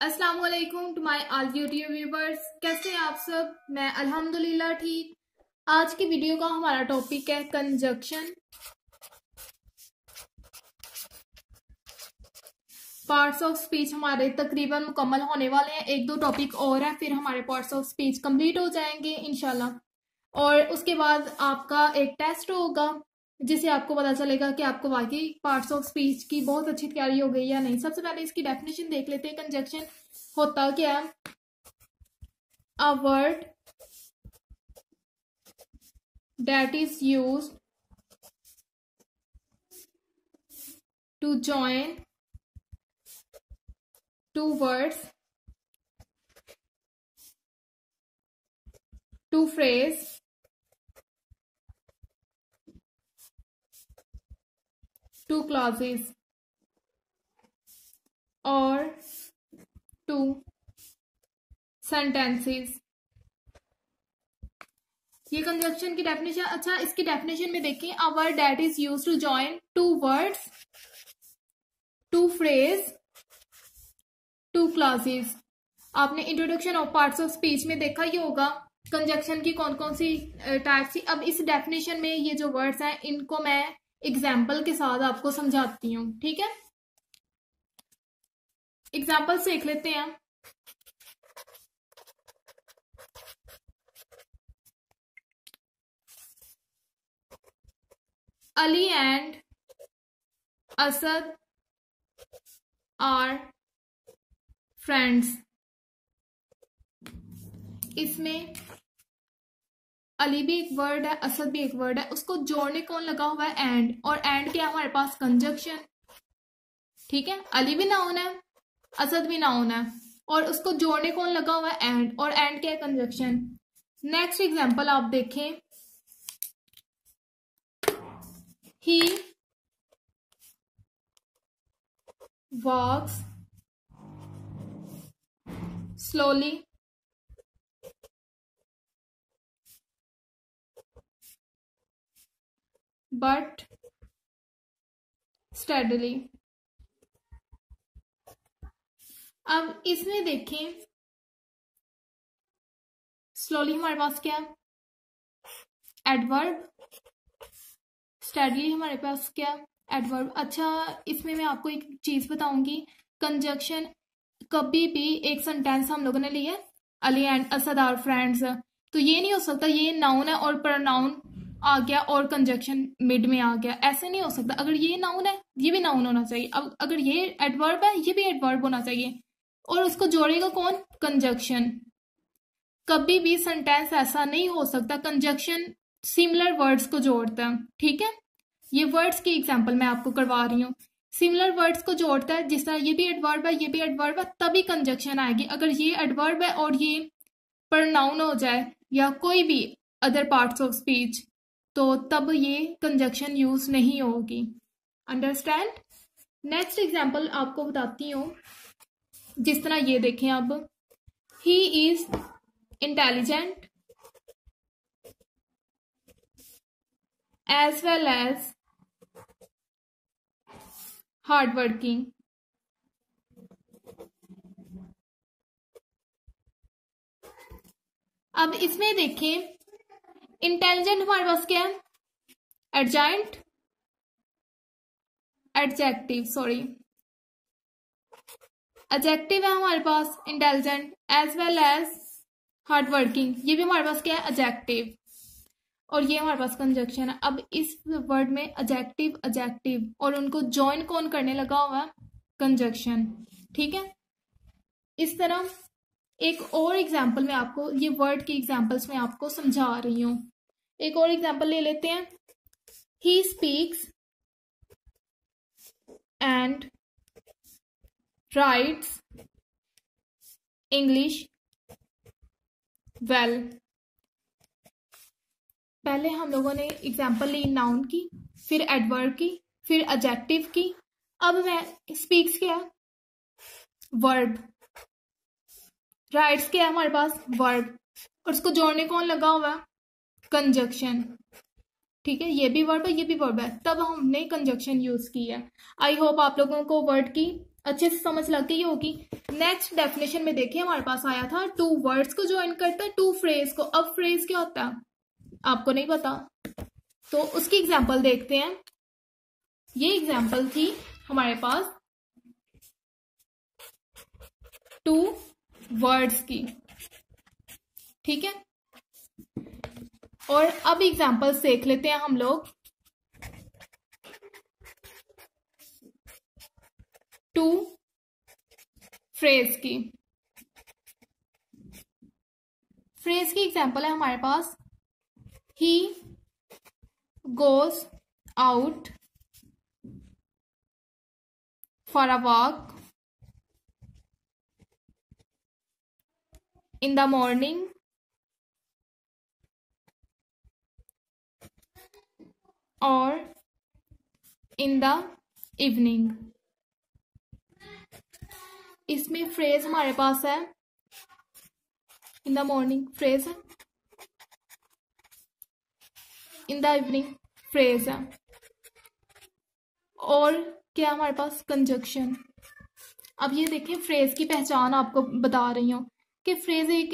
अस्सलाम वालेकुम to my all YouTube viewers. कैसे हैं आप सब? मैं अल्हम्दुलिल्लाह ठीक। आज की वीडियो का हमारा टॉपिक है कंजक्शन। पार्ट्स ऑफ स्पीच हमारे तकरीबन मुकम्मल होने वाले हैं। एक दो टॉपिक और है, फिर हमारे पार्ट्स ऑफ स्पीच कंप्लीट हो जाएंगे इंशाल्लाह। और उसके बाद आपका एक टेस्ट होगा जिससे आपको पता चलेगा कि आपको वाकई पार्ट्स ऑफ स्पीच की बहुत अच्छी तैयारी हो गई या नहीं। सबसे पहले इसकी डेफिनेशन देख लेते हैं। कंजक्शन होता क्या है? A word that is used to join two words, two phrase, two clauses or two sentences। ये कंजक्शन की डेफिनेशन। अच्छा, इसकी डेफिनेशन में देखें, a word that is used to join two words, two phrase, two classes. आपने introduction of parts of speech में देखा ही होगा कंजक्शन की कौन कौन सी टाइप्स थी। अब इस डेफिनेशन में ये जो वर्ड्स हैं इनको मैं एग्जाम्पल के साथ आपको समझाती हूँ, ठीक है? एग्जाम्पल देख लेते हैं। Ali and Asad are friends. इसमें अली भी एक वर्ड है, असद भी एक वर्ड है, उसको जोड़ने कौन लगा हुआ है? एंड। और एंड क्या हमारे पास? कंजक्शन, ठीक है? अली भी नाउन है, असद भी नाउन है, और उसको जोड़ने कौन लगा हुआ है? एंड। और एंड क्या है? कंजक्शन। नेक्स्ट एग्जांपल आप देखें, ही वॉक्स slowly but steadily। अब इसमें देखें, स्लोली हमारे पास क्या है? एडवर्ब। स्टेडली हमारे पास क्या है? एडवर्ब। अच्छा, इसमें मैं आपको एक चीज बताऊंगी, कंजक्शन कभी भी एक सेंटेंस हम लोगों ने लिया Ali and Asad are friends, तो ये नहीं हो सकता ये नाउन है और प्रोनाउन आ गया और कंजक्शन मिड में आ गया, ऐसे नहीं हो सकता। अगर ये नाउन है ये भी नाउन होना चाहिए, अब अगर ये एडवर्ब है ये भी एडवर्ब होना चाहिए, और उसको जोड़ेगा कौन? कंजक्शन। कभी भी सेंटेंस ऐसा नहीं हो सकता, कंजक्शन सिमिलर वर्ड्स को जोड़ता है, ठीक है? ये वर्ड्स की एग्जाम्पल मैं आपको करवा रही हूँ। सिमिलर वर्ड्स को जोड़ता है, जिस तरह ये भी एडवर्ब है ये भी एडवर्ब है, तभी कंजक्शन आएगी। अगर ये एडवर्ब है और ये प्रोनाउन हो जाए या कोई भी अदर पार्ट्स ऑफ स्पीच, तो तब ये कंजक्शन यूज नहीं होगी। अंडरस्टैंड? नेक्स्ट एग्जांपल आपको बताती हूँ, जिस तरह ये देखें, अब he is intelligent as well as hard working. अब इसमें देखें, इंटेलिजेंट हमारे पास क्या है? एडजेंट, एडजेक्टिव, सॉरी, एडजेक्टिव है हमारे पास intelligent, as well as hard working, ये भी हमारे पास क्या है? एडजेक्टिव। और ये हमारे पास कंजक्शन है। अब इस वर्ड में एडजेक्टिव एडजेक्टिव और उनको ज्वाइन कौन करने लगा हुआ है? कंजक्शन, ठीक है? इस तरह एक और एग्जाम्पल में आपको, ये वर्ड की एग्जाम्पल्स में आपको समझा रही हूं। एक और एग्जाम्पल ले लेते हैं, he speaks and rights English well. पहले हम लोगों ने एग्जाम्पल ली नाउन की, फिर एडवर्ब की, फिर एडजेक्टिव की। अब मैं स्पीक्स क्या? वर्ब। राइट्स क्या है हमारे पास? वर्ब। और उसको जोड़ने कौन लगा हुआ? कंजक्शन, ठीक है? ये भी वर्ब है ये भी वर्ब है, तब हमने कंजक्शन यूज की है। आई होप आप लोगों को वर्ड की अच्छे से समझ लग गई होगी। नेक्स्ट डेफिनेशन में देखिए हमारे पास आया था टू वर्ड्स को ज्वाइन करता है टू फ्रेज को। अब फ्रेज क्या होता है आपको नहीं पता, तो उसकी एग्जांपल देखते हैं। ये एग्जांपल थी हमारे पास टू वर्ड्स की, ठीक है। और अब एग्जांपल्स देख लेते हैं हम लोग टू फ्रेज की। फ्रेज की एग्जांपल है हमारे पास he goes out for a walk in the morning or in the evening। इसमें फ्रेज हमारे पास है इन द मॉर्निंग फ्रेज है, इन द इवनिंग फ्रेज है, और क्या हमारे पास कंजक्शन। अब ये देखिए फ्रेज की पहचान आपको बता रही हूँ कि फ्रेज एक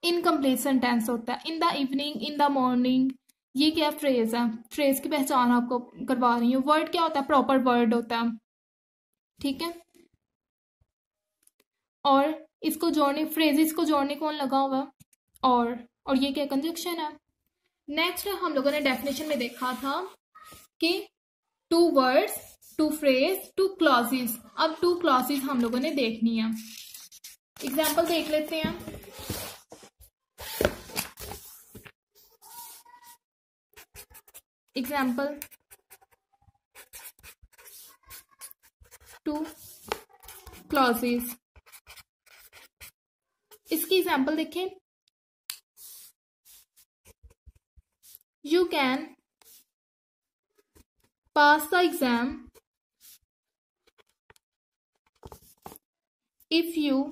इनकम्प्लीट सेंटेंस होता है। In the evening, in the morning, ये क्या फ्रेज है, फ्रेज की पहचान आपको करवा रही हूँ। वर्ड क्या होता है, प्रॉपर वर्ड होता है, ठीक है। और इसको जोड़ने, फ्रेजेस को जोड़ने कौन लगा हुआ है, और ये क्या कंजक्शन है। नेक्स्ट हम लोगों ने डेफिनेशन में देखा था कि two words, two phrase, two clauses. अब टू क्लॉजेस हम लोगों ने देखनी है। एग्जाम्पल देख लेते हैं। Example two clauses. इसकी एग्जाम्पल देखें। You can pass the exam if you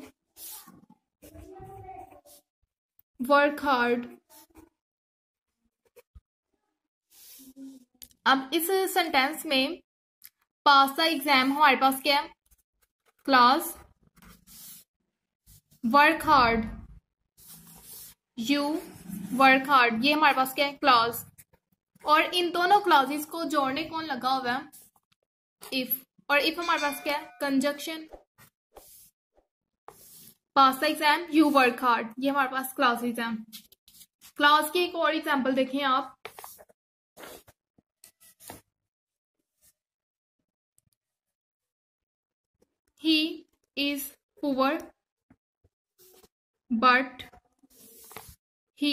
work hard. अब इस सेंटेंस में पास द एग्जाम हमारे पास क्या है, clause, work hard, you work hard, ये हमारे पास क्या है, क्लॉज। और इन दोनों क्लॉजेस को जोड़ने कौन लगा हुआ है, इफ। और इफ हमारे पास क्या है, conjunction. Pass the exam, you work hard, ये हमारे पास क्लॉजेस हैं। क्लॉज की एक और एग्जांपल देखें आप। He is poor but he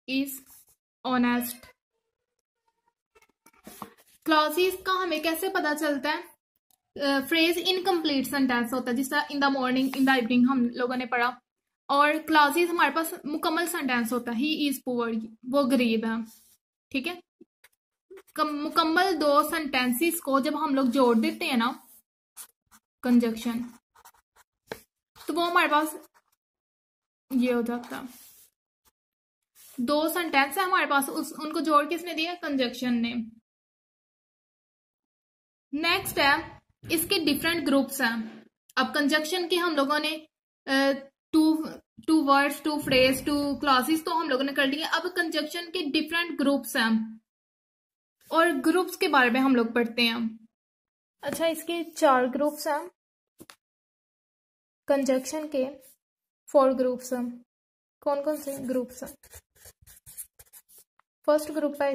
is honest। Clauses का हमें कैसे पता चलता है, फ्रेज इनकम्प्लीट सेंटेंस होता है, जिस तरह in the morning, in the evening हम लोगों ने पढ़ा। और क्लॉजेस हमारे पास मुकम्मल सेंटेंस होता है, ही इज पुअर, वो गरीब है, ठीक है। मुकम्मल दो सेंटेंसेस को जब हम लोग जोड़ देते हैं ना, कंजक्शन, तो वो हमारे पास ये हो जाता है। दो सेंटेंस है हमारे पास, उनको जोड़ किसने दिया, कंजक्शन ने। नेक्स्ट है, इसके डिफरेंट ग्रुप्स हैं। अब कंजक्शन के हम लोगों ने two words, two phrase, two clauses तो हम लोगों ने कर लिए। अब कंजक्शन के डिफरेंट ग्रुप्स हैं, और ग्रुप्स के बारे में हम लोग पढ़ते हैं। अच्छा, इसके 4 ग्रुप्स हैं, कंजक्शन के 4 ग्रुप्स हैं। कौन कौन से ग्रुप्स हैं? फर्स्ट ग्रुप है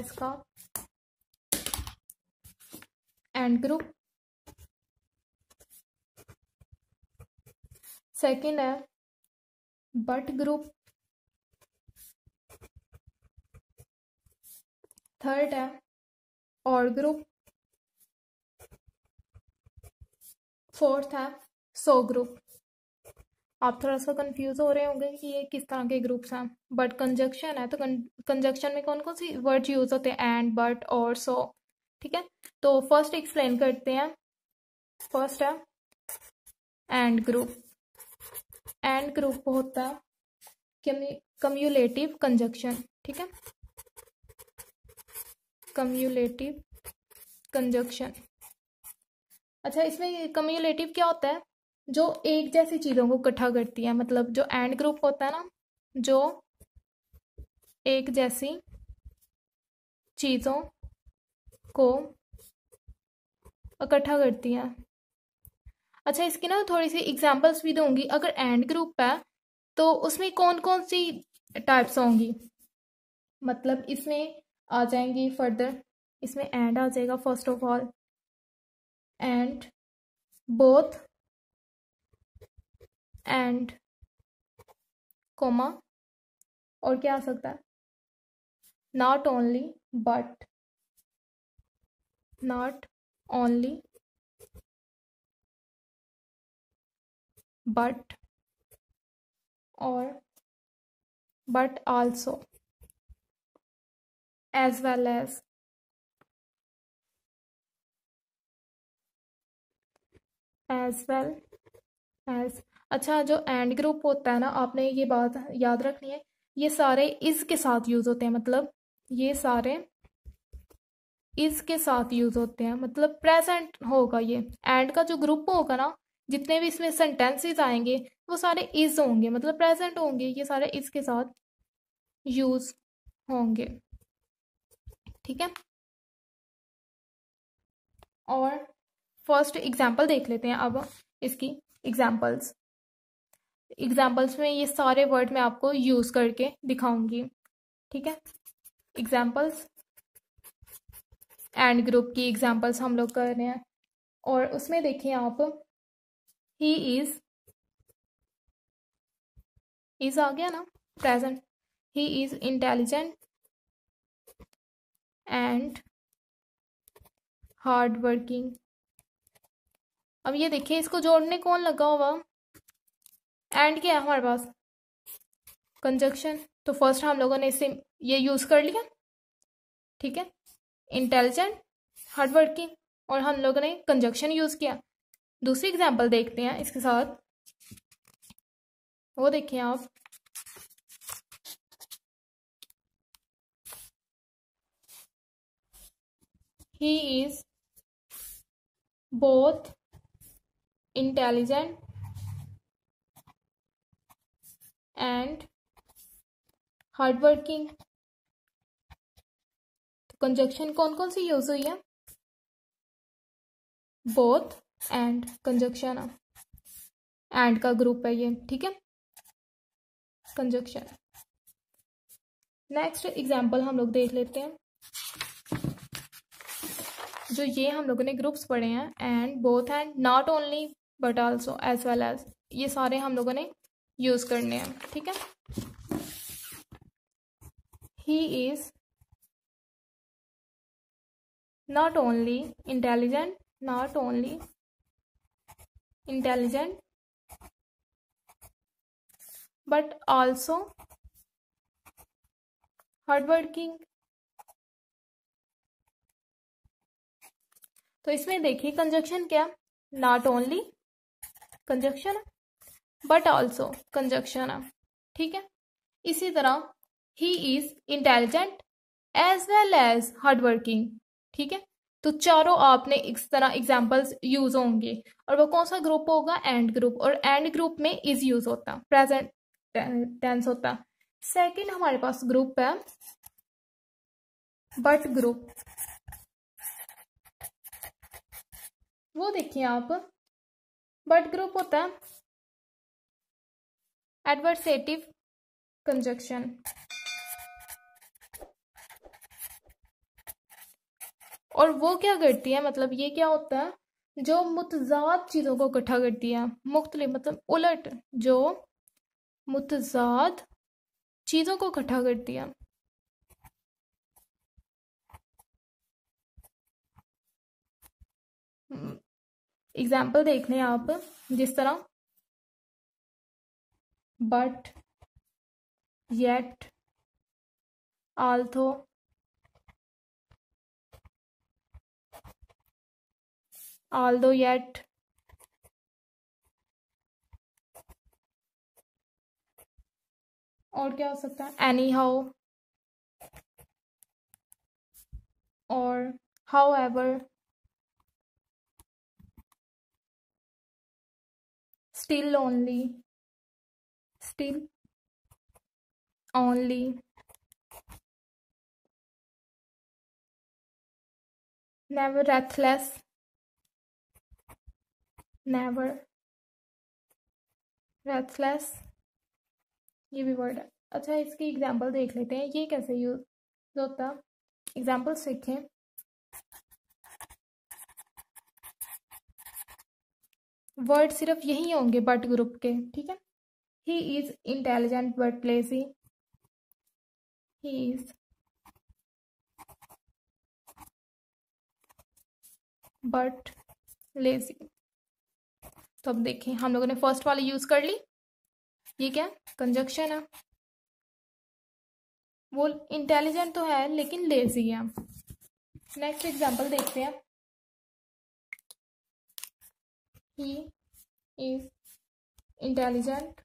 इसका एंड ग्रुप। सेकंड है बट ग्रुप। थर्ड है और ग्रुप। फोर्थ है सो ग्रुप। आप थोड़ा सा कंफ्यूज हो रहे होंगे कि ये किस तरह के ग्रुप्स हैं, बट कंजक्शन है तो कंजक्शन में कौन कौन सी वर्ड यूज होते हैं, एंड, बट और सो, ठीक है। तो फर्स्ट एक्सप्लेन करते हैं। फर्स्ट है एंड ग्रुप। एंड ग्रुप होता है कम्युलेटिव कंजक्शन, ठीक है, कम्युलेटिव कंजक्शन। अच्छा, इसमें कम्युलेटिव क्या होता है? जो एक जैसी चीज़ों को इकट्ठा करती है, मतलब जो एंड ग्रुप होता है ना, जो एक जैसी चीज़ों को इकट्ठा करती है। अच्छा, इसकी ना थोड़ी सी एग्जांपल्स भी दूंगी। अगर एंड ग्रुप है तो उसमें कौन कौन सी टाइप्स होंगी, मतलब इसमें आ जाएंगी फर्दर, इसमें एंड आ जाएगा first of all, and, both, and, comma, और क्या आ सकता है? Not only, but, not only, but, और but also, as well as, as well as. अच्छा, जो एंड ग्रुप होता है ना, आपने ये बात याद रखनी है, ये सारे इज के साथ यूज होते हैं, मतलब ये सारे इज के साथ यूज होते हैं, मतलब प्रेजेंट होगा ये। एंड का जो ग्रुप होगा ना, जितने भी इसमें सेंटेंसेस आएंगे वो सारे इज होंगे, मतलब प्रेजेंट होंगे, ये सारे इज के साथ यूज होंगे। ठीक है, और फर्स्ट एग्जाम्पल देख लेते हैं अब इसकी। एग्जाम्पल्स में ये सारे वर्ड मैं आपको यूज करके दिखाऊंगी। ठीक है, एग्जाम्पल्स, एंड ग्रुप की एग्जाम्पल्स हम लोग कर रहे हैं, और उसमें देखिए आप, ही इज आ गया ना, present. He is intelligent and hard working. अब ये देखिए, इसको जोड़ने कौन लगा होगा? एंड क्या है हमारे पास? कंजक्शन। तो फर्स्ट हम लोगों ने इसे ये यूज कर लिया। ठीक है, इंटेलिजेंट, हार्ड वर्किंग, और हम लोगों ने कंजक्शन यूज किया। दूसरी एग्जाम्पल देखते हैं इसके साथ, वो देखिए आप, he is both intelligent and hard working. तो कंजक्शन कौन कौन सी यूज हुई है? बोथ एंड, कंजक्शन एंड का ग्रुप है ये। ठीक है, कंजक्शन। नेक्स्ट एग्जाम्पल हम लोग देख लेते हैं, जो ये हम लोगों ने ग्रुप्स पढ़े हैं, and, both and, not only but also, as well as, ये सारे हम लोगों ने यूज करने हैं। ठीक है, he is not only intelligent, not only intelligent but also hard working. तो इसमें देखिए कंजक्शन क्या, not only conjunction, but also conjunction है। ठीक है, इसी तरह he is intelligent as well as hard working. ठीक है, तो चारों आपने इस तरह एग्जाम्पल्स यूज होंगे, और वो कौन सा ग्रुप होगा? And group. और एंड ग्रुप में इज यूज होता है, प्रेजेंट टेंस होता है। सेकंड हमारे पास ग्रुप है बट ग्रुप। वो देखिए आप, बट ग्रुप होता है एडवर्सेटिव कंजक्शन। और वो क्या करती है, मतलब ये क्या होता है? जो मुतजाद चीजों को इकट्ठा करती है, मुख्तलिफ मतलब उलट, जो मुतजाद चीजों को इकट्ठा करती है। एग्जाम्पल देख लें आप, जिस तरह but, yet, although, although, yet, और क्या हो सकता है? एनी हाउ, और however, still only, still only, nevertheless, nevertheless, ये भी वर्ड है। अच्छा, इसकी एग्जाम्पल देख लेते हैं, ये कैसे यूज होता। एग्जाम्पल सीखें। वर्ड सिर्फ यही होंगे बट ग्रुप के, ठीक है। He is intelligent but lazy, he is but lazy. तो अब देखें, हम लोगों ने फर्स्ट वाली यूज कर ली, ये क्या कंजक्शन है। वो इंटेलिजेंट तो है लेकिन लेजी है। नेक्स्ट एग्जांपल देखते हैं। ही is intelligent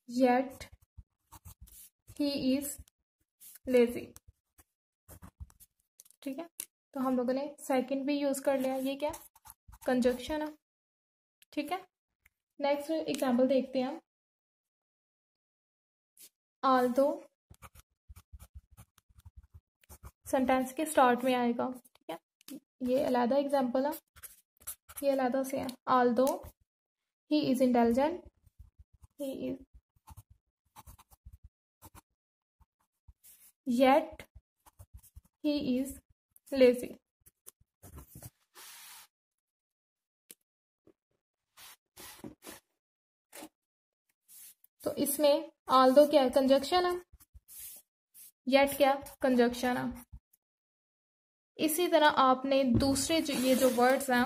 yet he is lazy, ठीक है। तो हम लोगों ने सेकंड भी यूज कर लिया, ये क्या कंजक्शन है, ठीक है। नेक्स्ट एग्जांपल देखते हैं। आल्दो सेंटेंस के स्टार्ट में आएगा, ठीक है। ये अलग एग्जांपल है, ये अलग से है। Aldous he is intelligent, he is yet he is lazy. तो इसमें आल्दो क्या है कंजक्शन है, येट क्या कंजक्शन है। इसी तरह आपने दूसरे ये जो वर्ड्स हैं,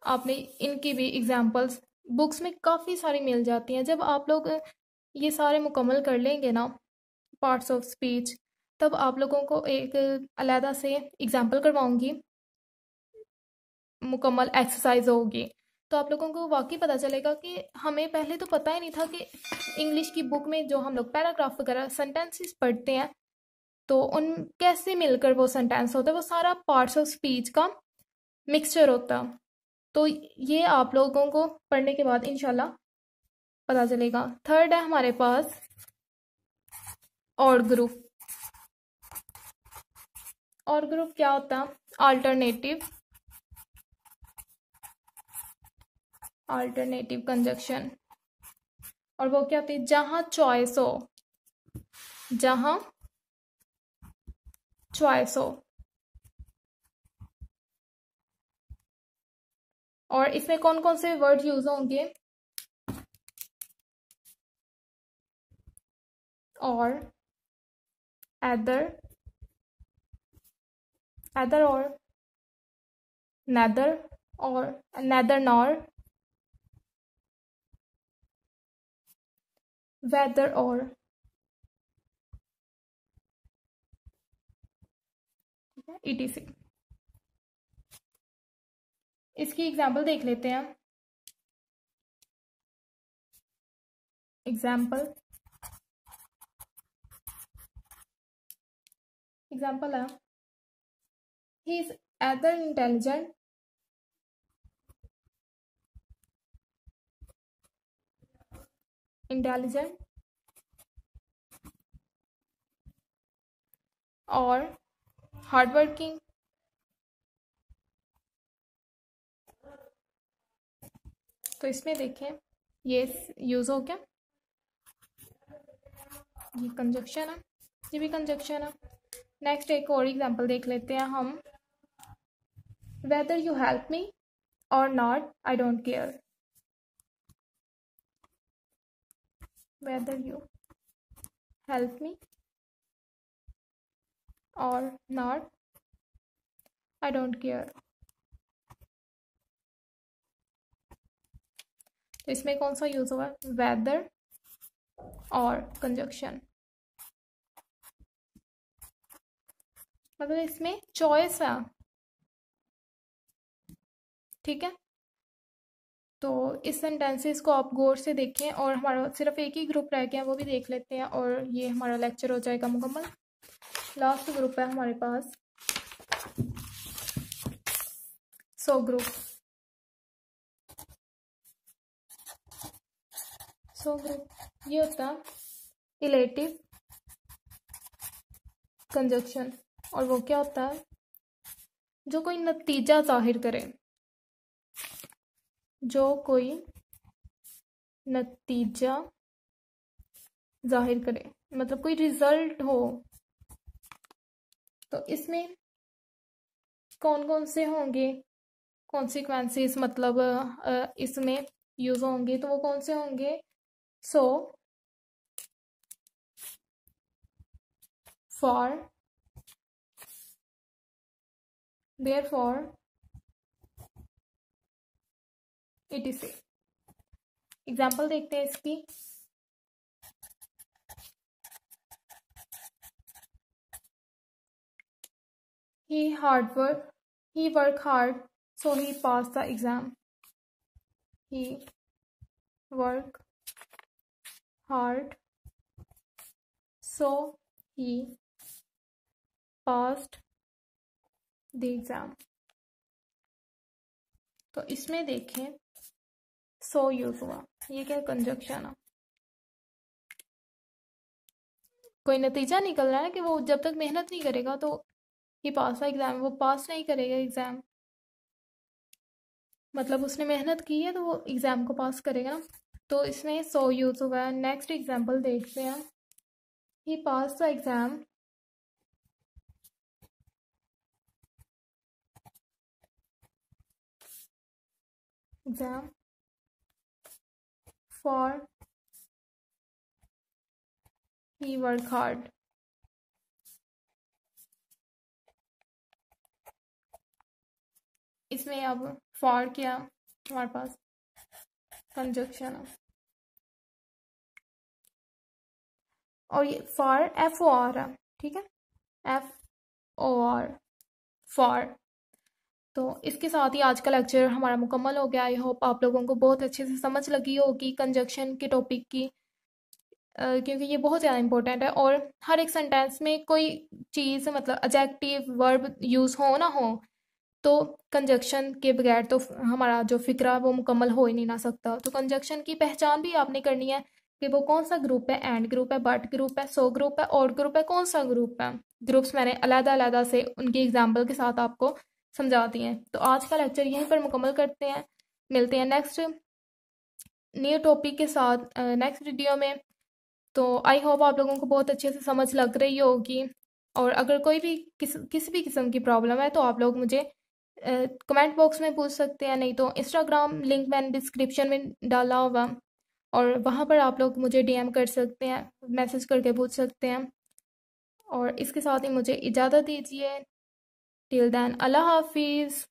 आपने इनकी भी एग्जांपल्स बुक्स में काफ़ी सारी मिल जाती हैं। जब आप लोग ये सारे मुकम्मल कर लेंगे ना पार्ट्स ऑफ स्पीच, तब आप लोगों को एक अलग से एग्जांपल करवाऊंगी, मुकम्मल एक्सरसाइज होगी। तो आप लोगों को वाकई पता चलेगा कि हमें पहले तो पता ही नहीं था कि इंग्लिश की बुक में जो हम लोग पैराग्राफ वगैरह सेंटेंसेस पढ़ते हैं, तो उन कैसे मिलकर वो सेंटेंस होता है, वो सारा पार्ट्स ऑफ स्पीच का मिक्सचर होता। तो ये आप लोगों को पढ़ने के बाद इंशाल्लाह पता चलेगा। थर्ड है हमारे पास और ग्रुप। और ग्रुप क्या होता है, अल्टरनेटिव, अल्टरनेटिव कंजक्शन। और वो क्या होती है, जहां चॉइस हो, जहां चॉइस हो। और इसमें कौन कौन से वर्ड यूज होंगे, और एदर, एदर और नेदर, और नेदर नॉर, वेदर और, etc। इसकी एग्जाम्पल देख लेते हैं। एग्जाम्पल है, ही इज एदर इंटेलिजेंट और हार्ड वर्किंग। तो इसमें देखें ये यूज हो गया, ये कंजक्शन है, ये भी कंजक्शन है। नेक्स्ट एक और एग्जांपल देख लेते हैं हम। वेदर यू हेल्प मी और not I don't care, whether you help me और नॉट आई डोंट केयर। तो इसमें कौन सा यूज हुआ, वेदर और कंजक्शन। मतलब इसमें चॉइस है, ठीक है। तो इस सेंटेंसेस को आप गौर से देखें, और हमारा सिर्फ एक ही ग्रुप रह गया, वो भी देख लेते हैं, और ये हमारा लेक्चर हो जाएगा मुकम्मल। लास्ट ग्रुप है हमारे पास सो ग्रुप, सो ग्रुप ये होता है इलेटिव कंजक्शन। और वो क्या होता है? जो कोई नतीजा जाहिर करे, जो कोई नतीजा जाहिर करे, मतलब कोई रिजल्ट हो। तो इसमें कौन कौन से होंगे कॉन्सिक्वेंसेस, मतलब इसमें यूज होंगे, तो वो कौन से होंगे? So for, therefore, etc। Example देखते हैं इसकी। he work hard so he passed the exam। he work hard so he passed the exam। तो इसमें देखें सो यूज हुआ, ये क्या कंजक्शन है? कोई नतीजा निकल रहा है कि वो जब तक मेहनत नहीं करेगा तो ही पास एग्जाम, वो पास नहीं करेगा एग्जाम, मतलब उसने मेहनत की है तो वो एग्जाम को पास करेगा ना। तो इसमें सो यूज हुआ है। नेक्स्ट एग्जाम्पल देखते हैं। He pass the exam for he work hard. इसमें अब फॉर क्या हमारे पास कंजक्शन है, और ये फॉर FOR है, ठीक है, FOR फॉर। तो इसके साथ ही आज का लेक्चर हमारा मुकम्मल हो गया। आई होप आप लोगों को बहुत अच्छे से समझ लगी होगी कंजक्शन के टॉपिक की, क्योंकि ये बहुत ज़्यादा इंपॉर्टेंट है। और हर एक सेंटेंस में कोई चीज़, मतलब एडजेक्टिव वर्ब यूज़ हो ना हो, तो कंजक्शन के बगैर तो हमारा जो फिक्रा वो मुकम्मल हो ही नहीं ना सकता। तो कंजक्शन की पहचान भी आपने करनी है कि वो कौन सा ग्रुप है, एंड ग्रुप है, बट ग्रुप है, सो ग्रुप है, और ग्रुप है, कौन सा ग्रुप है। ग्रुप्स मैंने अलग-अलग से उनकी एग्जाम्पल के साथ आपको समझा दिए हैं। तो आज का लेक्चर यहीं पर मुकम्मल करते हैं, मिलते हैं नेक्स्ट न्यू टॉपिक के साथ नेक्स्ट वीडियो में। तो आई होप आप लोगों को बहुत अच्छे से समझ लग रही होगी। और अगर कोई भी किसी भी किस्म की प्रॉब्लम है तो आप लोग मुझे कमेंट बॉक्स में पूछ सकते हैं, नहीं तो इंस्टाग्राम लिंक मैंने डिस्क्रिप्शन में डाला होगा, और वहाँ पर आप लोग मुझे DM कर सकते हैं, मैसेज करके पूछ सकते हैं। और इसके साथ ही मुझे इजाज़त दीजिए। टिल देन, अल्लाह हाफिज़।